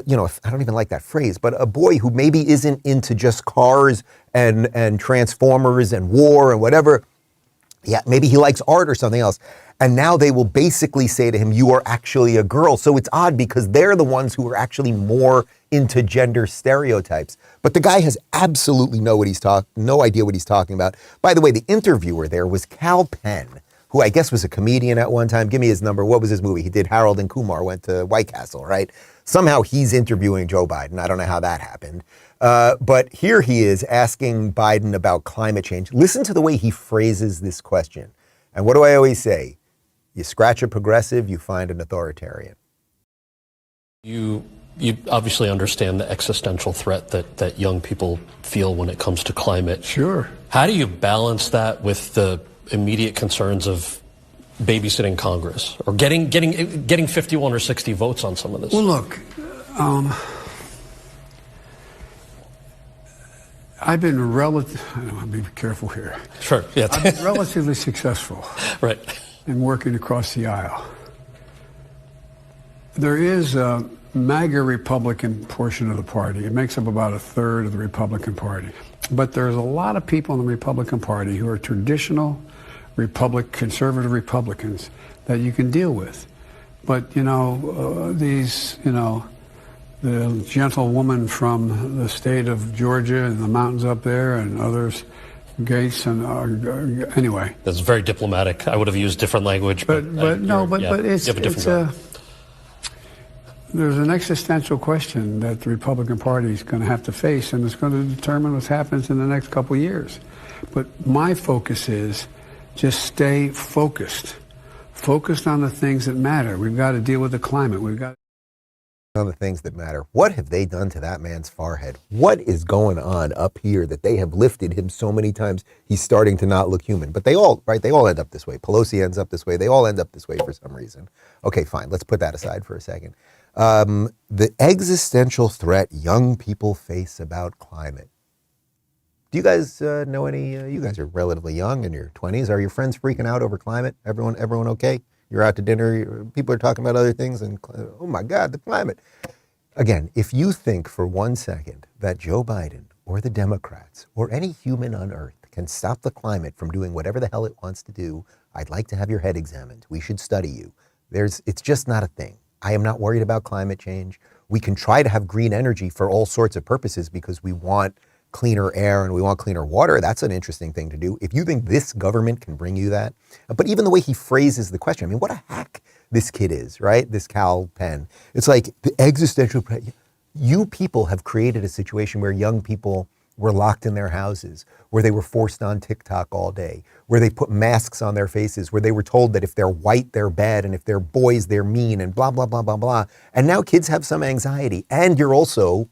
you know, I don't even like that phrase, but a boy who maybe isn't into just cars and Transformers and war and whatever. Yeah, maybe he likes art or something else. And now they will basically say to him, you are actually a girl. So it's odd because they're the ones who are actually more into gender stereotypes. But the guy has absolutely no idea what he's talking about. By the way, the interviewer there was Kal Penn, who I guess was a comedian at one time. Give me his number. What was his movie? He did Harold and Kumar, went to White Castle, right? Somehow he's interviewing Joe Biden. I don't know how that happened. But here he is asking Biden about climate change. Listen to the way he phrases this question. And what do I always say? You scratch a progressive, you find an authoritarian.
You obviously understand the existential threat that young people feel when it comes to climate.
Sure.
How do you balance that with the immediate concerns of babysitting Congress or getting 51 or 60 votes on some of this?
Well, look, I've been I don't want to be careful here.
Sure, yeah.
I've been relatively successful.
Right.
In working across the aisle. There is a MAGA Republican portion of the party. It makes up about a third of the Republican Party. But there's a lot of people in the Republican Party who are traditional conservative Republicans that you can deal with. But, you know, the gentlewoman from the state of Georgia and the mountains up there and others, Gates and anyway.
That's very diplomatic. I would have used different language. But
there's an existential question that the Republican Party is going to have to face, and it's going to determine what happens in the next couple of years. But my focus is just stay focused on the things that matter. We've got to deal with the climate. We've got
on the things that matter. What have they done to that man's forehead? What is going on up here that they have lifted him so many times he's starting to not look human? But they all end up this way. Pelosi ends up this way. They all end up this way for some reason. Okay, fine. Let's put that aside for a second. The existential threat young people face about climate. Do you guys know any, you guys are relatively young, in your 20s. Are your friends freaking out over climate? Everyone okay? You're out to dinner, people are talking about other things, and oh my God, the climate. Again, if you think for 1 second that Joe Biden or the Democrats or any human on earth can stop the climate from doing whatever the hell it wants to do, I'd like to have your head examined. We should study you. It's just not a thing. I am not worried about climate change. We can try to have green energy for all sorts of purposes because we want cleaner air and we want cleaner water. That's an interesting thing to do. If you think this government can bring you that, but even the way he phrases the question, I mean, what a hack this kid is, right? This Kal Penn. It's like the existential, you people have created a situation where young people were locked in their houses, where they were forced on TikTok all day, where they put masks on their faces, where they were told that if they're white, they're bad, and if they're boys, they're mean, and blah, blah, blah, blah, blah. And now kids have some anxiety. And you're also,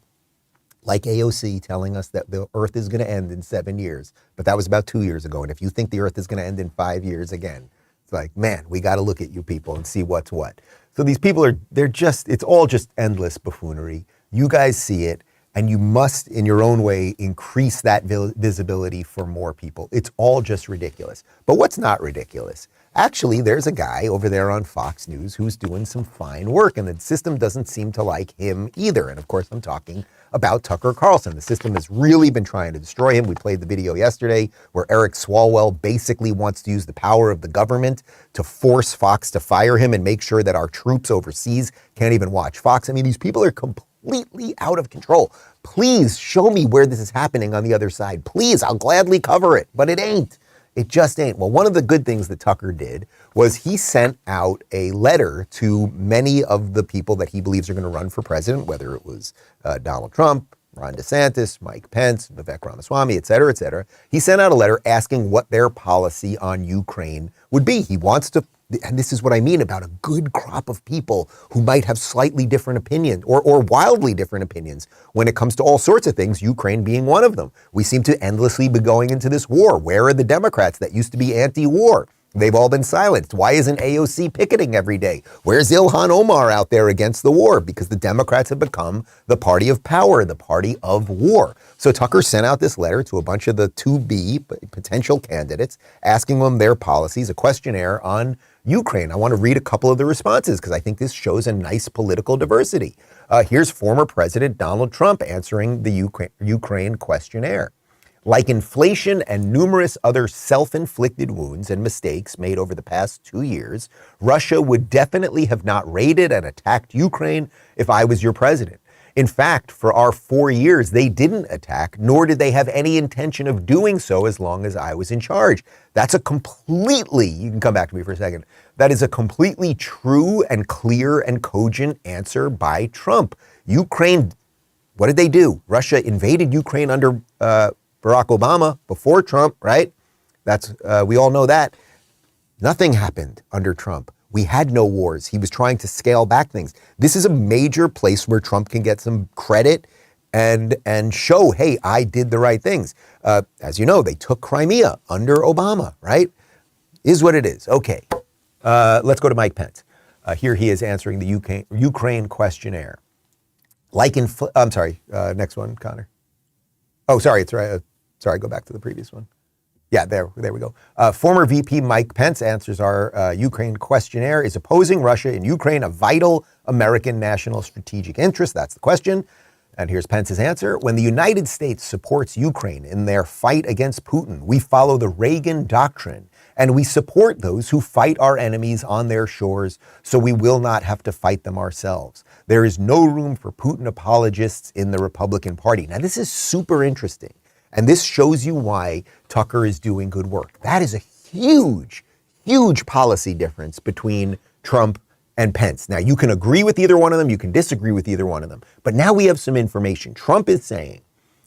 like AOC, telling us that the earth is going to end in 7 years. But that was about 2 years ago. And if you think the earth is going to end in 5 years again, it's like, man, we got to look at you people and see what's what. So these people it's all just endless buffoonery. You guys see it, and you must, in your own way, increase that visibility for more people. It's all just ridiculous. But what's not ridiculous? Actually, there's a guy over there on Fox News who's doing some fine work, and the system doesn't seem to like him either. And of course, I'm talking about Tucker Carlson. The system has really been trying to destroy him. We played the video yesterday where Eric Swalwell basically wants to use the power of the government to force Fox to fire him and make sure that our troops overseas can't even watch Fox. I mean, these people are completely out of control. Please show me where this is happening on the other side. Please, I'll gladly cover it, but it ain't. It just ain't. Well, one of the good things that Tucker did was he sent out a letter to many of the people that he believes are going to run for president, whether it was Donald Trump, Ron DeSantis, Mike Pence, Vivek Ramaswamy, et cetera, et cetera. He sent out a letter asking what their policy on Ukraine would be. He wants to, and this is what I mean about a good crop of people who might have slightly different opinions or wildly different opinions when it comes to all sorts of things, Ukraine being one of them. We seem to endlessly be going into this war. Where are the Democrats that used to be anti-war? They've all been silenced. Why isn't AOC picketing every day? Where's Ilhan Omar out there against the war? Because the Democrats have become the party of power, the party of war. So Tucker sent out this letter to a bunch of the to-be potential candidates, asking them their policies, a questionnaire on Ukraine. I want to read a couple of the responses because I think this shows a nice political diversity. Here's former President Donald Trump answering the Ukraine questionnaire. Like inflation and numerous other self-inflicted wounds and mistakes made over the past 2 years, Russia would definitely have not raided and attacked Ukraine if I was your president. In fact, for our 4 years, they didn't attack, nor did they have any intention of doing so as long as I was in charge. That's a completely, you can come back to me for a second, that is a completely true and clear and cogent answer by Trump. Ukraine, what did they do? Russia invaded Ukraine under Barack Obama before Trump, right? That's we all know that. Nothing happened under Trump. We had no wars. He was trying to scale back things. This is a major place where Trump can get some credit and show, hey, I did the right things. As you know, they took Crimea under Obama, right? Is what it is. Okay, let's go to Mike Pence. Here he is answering the Ukraine questionnaire. I'm sorry, next one, Connor. Oh, sorry, it's right. Sorry, go back to the previous one. Yeah, there we go. Former VP Mike Pence answers our Ukraine questionnaire. Is opposing Russia in Ukraine a vital American national strategic interest? That's the question. And here's Pence's answer. When the United States supports Ukraine in their fight against Putin, we follow the Reagan doctrine, and we support those who fight our enemies on their shores, so we will not have to fight them ourselves. There is no room for Putin apologists in the Republican Party. Now, this is super interesting. And this shows you why Tucker is doing good work. That is a huge, huge policy difference between Trump and Pence. Now, you can agree with either one of them. You can disagree with either one of them. But now we have some information. Trump is saying,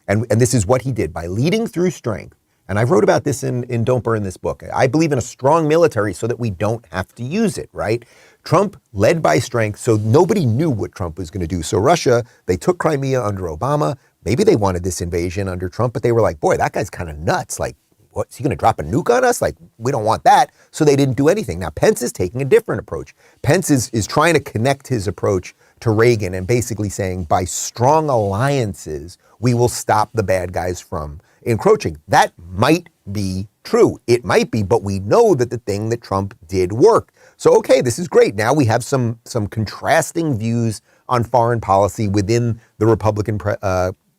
and this is what he did, by leading through strength. And I wrote about this in Don't Burn This Book. I believe in a strong military so that we don't have to use it, right? Trump led by strength, so nobody knew what Trump was going to do. So Russia, they took Crimea under Obama. Maybe they wanted this invasion under Trump, but they were like, boy, that guy's kind of nuts. Like, what, is he going to drop a nuke on us? Like, we don't want that. So they didn't do anything. Now, Pence is taking a different approach. Pence is trying to connect his approach to Reagan and basically saying, by strong alliances, we will stop the bad guys from encroaching. That might be true. It might be, but we know that the thing that Trump did work. So, okay, this is great. Now we have some contrasting views on foreign policy within the Republican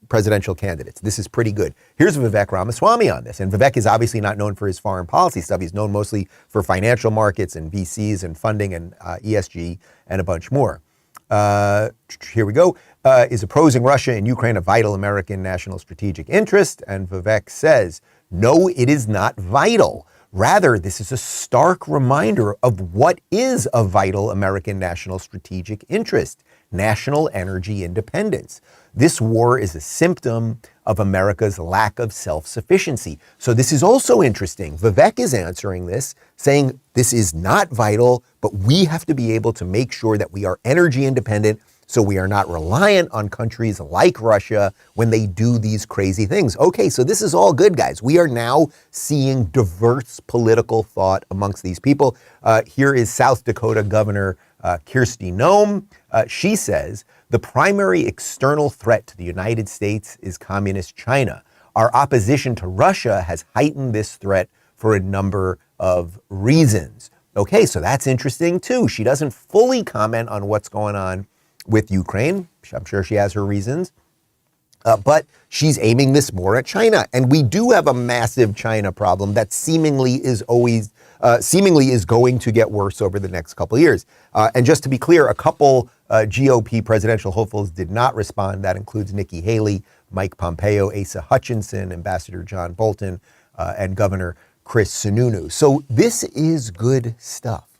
presidential candidates. This is pretty good. Here's Vivek Ramaswamy on this. And Vivek is obviously not known for his foreign policy stuff. He's known mostly for financial markets and VCs and funding and ESG and a bunch more. Here we go. Is opposing Russia and Ukraine a vital American national strategic interest? And Vivek says, no, it is not vital. Rather, this is a stark reminder of what is a vital American national strategic interest. national energy independence. This war is a symptom of America's lack of self-sufficiency. So this is also interesting. Vivek is answering this, saying this is not vital, but we have to be able to make sure that we are energy independent so we are not reliant on countries like Russia when they do these crazy things. Okay, so this is all good, guys. We are now seeing diverse political thought amongst these people. Here is South Dakota Governor Kristi Noem. She says, the primary external threat to the United States is communist China. Our opposition to Russia has heightened this threat for a number of reasons. Okay, so that's interesting too. She doesn't fully comment on what's going on with Ukraine. I'm sure she has her reasons. But she's aiming this more at China. And we do have a massive China problem that seemingly is going to get worse over the next couple of years. And just to be clear, a couple GOP presidential hopefuls did not respond. That includes Nikki Haley, Mike Pompeo, Asa Hutchinson, Ambassador John Bolton, and Governor Chris Sununu. So this is good stuff.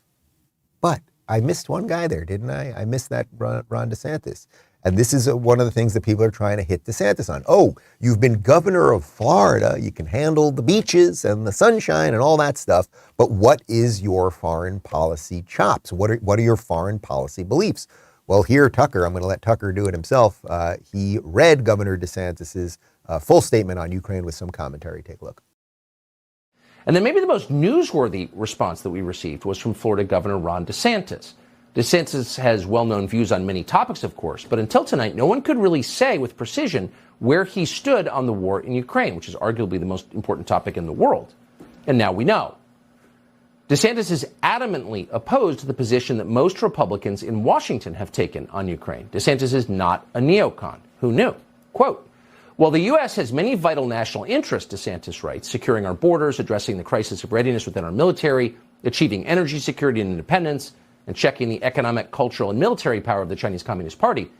But I missed one guy there, didn't I? I missed that Ron DeSantis. And this is one of the things that people are trying to hit DeSantis on. Oh, you've been governor of Florida. You can handle the beaches and the sunshine and all that stuff. But what is your foreign policy chops? What are your foreign policy beliefs? Well, here, Tucker, I'm going to let Tucker do it himself. He read Governor DeSantis's full statement on Ukraine with some commentary. Take a look.
And then maybe the most newsworthy response that we received was from Florida Governor Ron DeSantis. DeSantis has well-known views on many topics, of course, but until tonight, no one could really say with precision where he stood on the war in Ukraine, which is arguably the most important topic in the world. And now we know. DeSantis is adamantly opposed to the position that most Republicans in Washington have taken on Ukraine. DeSantis is not a neocon. Who knew? Quote, while the U.S. has many vital national interests, DeSantis writes, securing our borders, addressing the crisis of readiness within our military, achieving energy security and independence, and checking the economic, cultural, and military power of the Chinese Communist Party,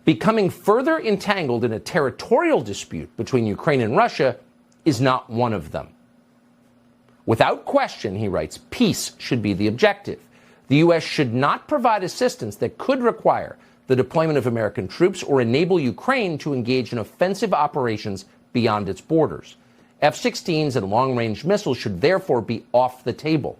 becoming further entangled in a territorial dispute between Ukraine and Russia is not one of them. Without question, he writes, peace should be the objective. The U.S. should not provide assistance that could require the deployment of American troops or enable Ukraine to engage in offensive operations beyond its borders. F-16s and long-range missiles should therefore be off the table.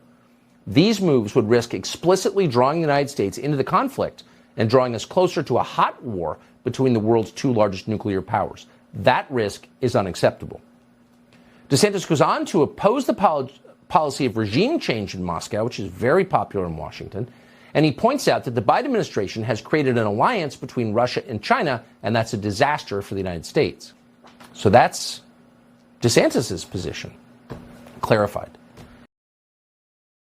These moves would risk explicitly drawing the United States into the conflict and drawing us closer to a hot war between the world's two largest nuclear powers. That risk is unacceptable. DeSantis goes on to oppose the policy of regime change in Moscow, which is very popular in Washington, and he points out that the Biden administration has created an alliance between Russia and China, and that's a disaster for the United States. So that's DeSantis's position, clarified.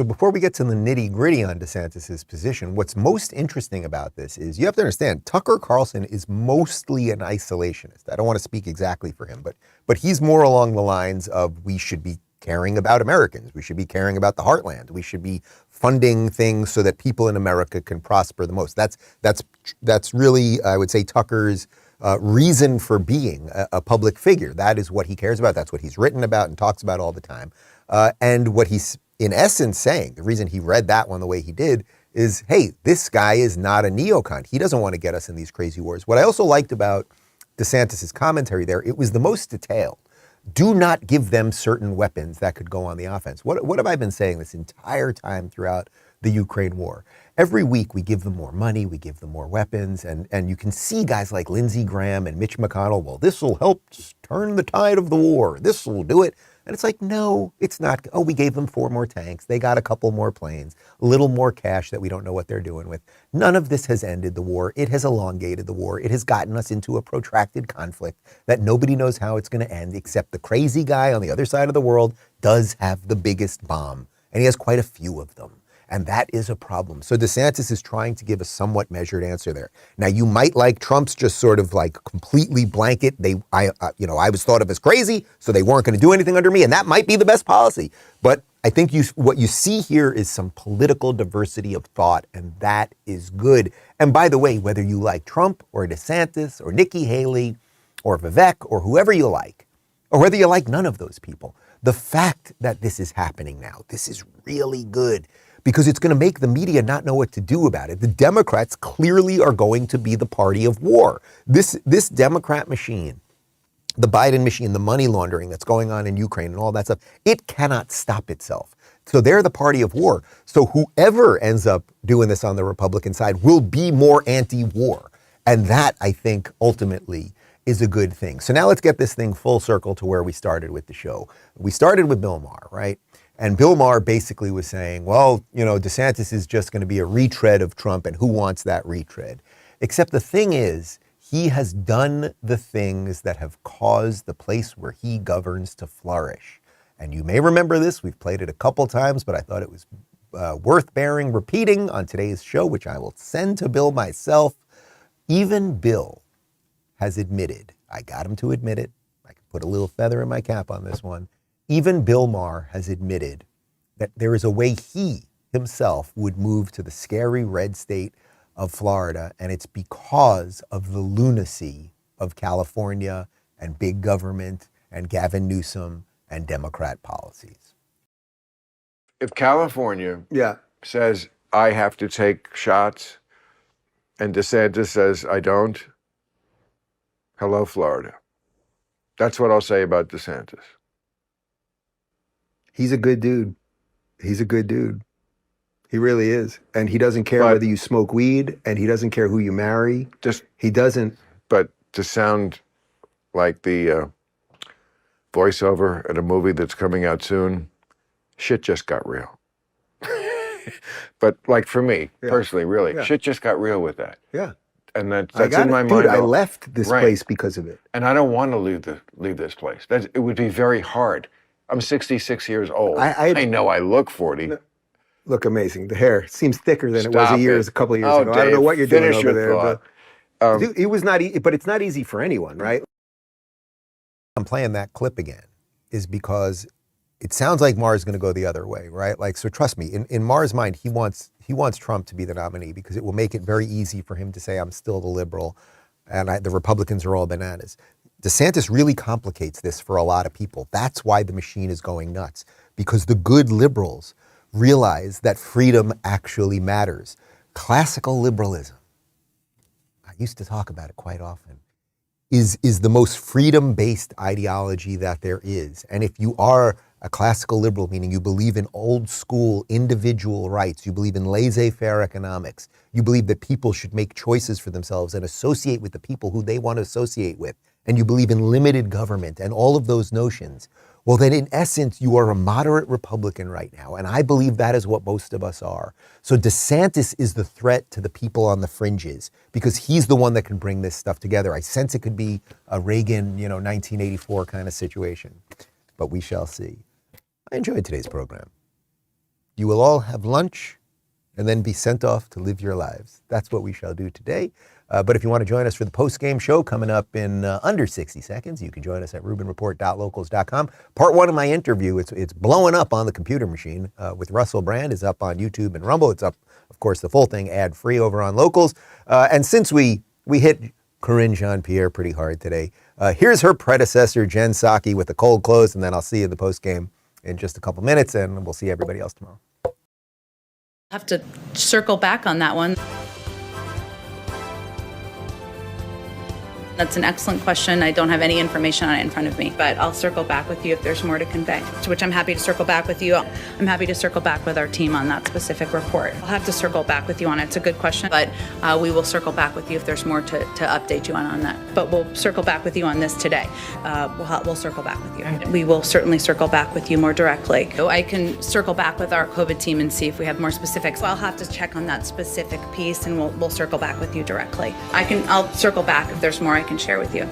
So before we get to the nitty-gritty on DeSantis's position, what's most interesting about this is you have to understand Tucker Carlson is mostly an isolationist. I don't want to speak exactly for him, but he's more along the lines of we should be caring about Americans. We should be caring about the heartland. We should be funding things so that people in America can prosper the most. That's really, I would say, Tucker's reason for being a public figure. That is what he cares about. That's what he's written about and talks about all the time. And what he's in essence saying, the reason he read that one the way he did is, hey, this guy is not a neocon. He doesn't want to get us in these crazy wars. What I also liked about DeSantis's commentary there, it was the most detailed. Do not give them certain weapons that could go on the offense. What have I been saying this entire time throughout the Ukraine war? Every week we give them more money, we give them more weapons, and you can see guys like Lindsey Graham and Mitch McConnell, well, this will help turn the tide of the war. This will do it. And it's like, no, it's not. Oh, we gave them 4 more tanks. They got a couple more planes, a little more cash that we don't know what they're doing with. None of this has ended the war. It has elongated the war. It has gotten us into a protracted conflict that nobody knows how it's going to end, except the crazy guy on the other side of the world does have the biggest bomb. And he has quite a few of them. And that is a problem. So DeSantis is trying to give a somewhat measured answer there. Now, you might like Trump's just sort of like completely blanket. I was thought of as crazy, so they weren't going to do anything under me. And that might be the best policy. But I think what you see here is some political diversity of thought, and that is good. And by the way, whether you like Trump or DeSantis or Nikki Haley or Vivek or whoever you like, or whether you like none of those people, the fact that this is happening now, this is really good. because it's going to make the media not know what to do about it. The Democrats clearly are going to be the party of war. This Democrat machine, the Biden machine, the money laundering that's going on in Ukraine and all that stuff, it cannot stop itself. So they're the party of war. So whoever ends up doing this on the Republican side will be more anti-war. And that, I think, ultimately is a good thing. So now let's get this thing full circle to where we started with the show. We started with Bill Maher, right? And Bill Maher basically was saying, well, you know, DeSantis is just going to be a retread of Trump, and who wants that retread? Except the thing is, he has done the things that have caused the place where he governs to flourish. And you may remember this, we've played it a couple times, but I thought it was worth bearing repeating on today's show, which I will send to Bill myself. Even Bill has admitted, I got him to admit it, I can put a little feather in my cap on this one, even Bill Maher has admitted that there is a way he himself would move to the scary red state of Florida, and it's because of the lunacy of California and big government and Gavin Newsom and Democrat policies.
If California says, I have to take shots, and DeSantis says, I don't, hello, Florida. That's what I'll say about DeSantis.
He's a good dude. He's a good dude. He really is. And he doesn't care whether you smoke weed, and he doesn't care who you marry. He doesn't.
But to sound like the voiceover at a movie that's coming out soon, shit just got real. But like for me, personally, really, shit just got real with that.
Yeah.
And that's in my mind.
Dude, I left this place because of it.
And I don't want to leave this place. It would be very hard. I'm 66 years old. I know I look 40.
Look amazing. The hair seems thicker than it was a couple of years ago.
Dave,
I don't know what you're doing over there.
But,
it was not, but it's not easy for anyone, right? I'm playing that clip again is because it sounds like Maher's going to go the other way, right? Like, so trust me, in Maher's mind, he wants Trump to be the nominee because it will make it very easy for him to say, I'm still the liberal and the Republicans are all bananas. DeSantis really complicates this for a lot of people. That's why the machine is going nuts, because the good liberals realize that freedom actually matters. Classical liberalism, I used to talk about it quite often, is the most freedom-based ideology that there is. And if you are a classical liberal, meaning you believe in old school individual rights, you believe in laissez-faire economics, you believe that people should make choices for themselves and associate with the people who they want to associate with, and you believe in limited government and all of those notions, well, then in essence, you are a moderate Republican right now. And I believe that is what most of us are. So DeSantis is the threat to the people on the fringes because he's the one that can bring this stuff together. I sense it could be a Reagan, 1984 kind of situation, but we shall see. I enjoyed today's program. You will all have lunch and then be sent off to live your lives. That's what we shall do today. But if you want to join us for the post-game show coming up in under 60 seconds, you can join us at rubinreport.locals.com. Part one of my interview, it's blowing up on the computer machine with Russell Brand, is up on YouTube and Rumble. It's up, of course, the full thing ad-free over on Locals. And since we hit Karine Jean-Pierre pretty hard today, here's her predecessor, Jen Psaki, with the cold close, and then I'll see you in the post-game in just a couple minutes, and we'll see everybody else tomorrow.
I'll have to circle back on that one. That's an excellent question. I don't have any information on it in front of me, but I'll circle back with you if there's more to convey, to which I'm happy to circle back with you. I'm happy to circle back with our team on that specific report. I'll have to circle back with you on it. It's a good question, but we will circle back with you if there's more to update you on that. But we'll circle back with you on this today. We'll circle back with you. We will certainly circle back with you more directly. So I can circle back with our COVID team and see if we have more specifics. So I'll have to check on that specific piece, and we'll circle back with you directly. I'll circle back if there's more I can share with you.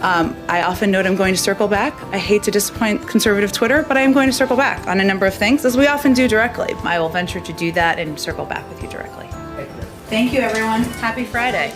I often note I'm going to circle back. I hate to disappoint conservative Twitter, but I am going to circle back on a number of things, as we often do directly. I will venture to do that and circle back with you directly. Thank you, everyone. Happy Friday.